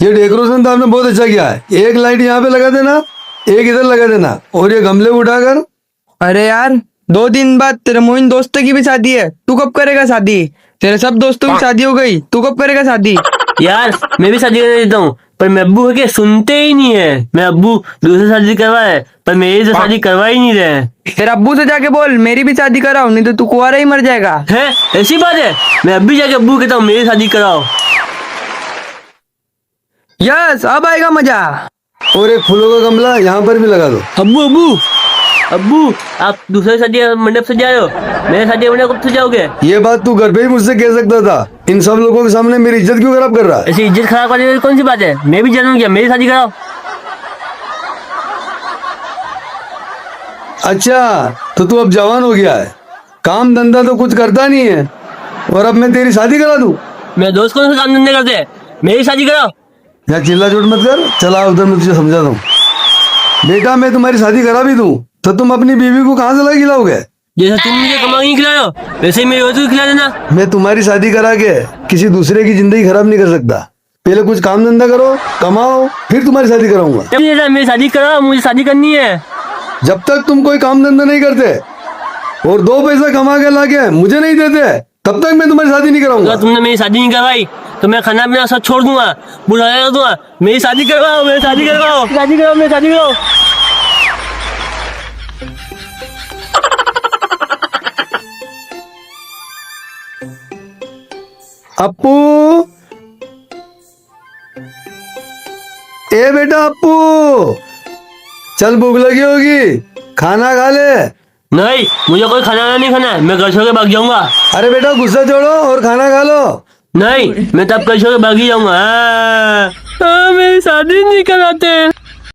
ये डेकोरेशन तो आपने बहुत अच्छा किया है। एक लाइट यहाँ पे लगा देना, एक इधर लगा देना, और ये गमले उठाकर। अरे यार 2 दिन बाद तेरे मोइन दोस्त की भी शादी है, तू कब करेगा शादी? तेरे सब दोस्तों की शादी हो गई, तू कब करेगा शादी? यार मैं भी शादी करने देता हूँ, पर मैं अब्बू है के सुनते ही नहीं है। मैं अब्बू दूसरे शादी करवाए, पर मेरी तो शादी करवा ही नहीं रहे। तेरे अब्बू से जाके बोल मेरी भी शादी कराओ, नहीं तो तू कुंवारा ही मर जाएगा। है ऐसी बात है? मैं अभी जाके अब्बू कहता हूँ मेरी शादी कराओ। यस, अब आएगा मजा। और एक फूलों का गमला यहाँ पर भी लगा दो। अब्बू अब्बू अब्बू, आप दूसरे शादी मंडप से जा रहे हो, मेरे शादी मंडप कब से जाओगे? ये बात तू घर पे ही मुझसे कह सकता था। इन सब लोगों के सामने मेरी इज्जत क्यों खराब कर रहा है? ऐसी इज्जत खराब करने की कौन सी बात है? मैं भी जन्म किया, मेरी शादी कराओ। अच्छा, तो तू अब जवान हो गया है, काम धंधा तो कुछ करता नहीं है, और अब मैं तेरी शादी करा दूं? मेरे दोस्त कौन सा काम धंधे करते हैं? मेरी शादी कराओ। यहाँ चिल्ला चोट मत कर, चला उधर मैं तुझे समझाता हूँ। बेटा मैं तुम्हारी शादी करा भी दूं तो तुम अपनी बीवी को कहाँ से ला खिलाओगे? जैसा तुम मुझे कमा नहीं खिला रहे हो, वैसे ही मेरे को खिला देना। मैं तुम्हारी शादी करा के किसी दूसरे की जिंदगी खराब नहीं कर सकता। पहले कुछ काम धंधा करो, कमाओ, फिर तुम्हारी शादी कराऊंगा। मेरी शादी कराओ, मुझे शादी करनी है। जब तक तुम कोई काम धंधा नहीं करते और 2 पैसा कमा के लाके मुझे नहीं देते, तब तक मैं तुम्हारी शादी नहीं कराऊंगा। अगर तुमने मेरी शादी नहीं करवाई तो मैं खाना पीना सब छोड़ दूंगा, बुढ़ा कर दूंगा। मेरी शादी करवाओ, मेरी शादी करवाओ, शादी कराओ, मेरी शादी कराओ। अप्पू, ए बेटा अप्पू, चल भूख लगी होगी, खाना खा ले। नहीं, मुझे कोई खाना नहीं खाना है, मैं घर छोड़ के भाग जाऊंगा। अरे बेटा गुस्सा छोड़ो और खाना खा लो। नहीं, मैं तब घर छोड़ के भाग ही जाऊंगा। मेरी शादी नहीं कराते।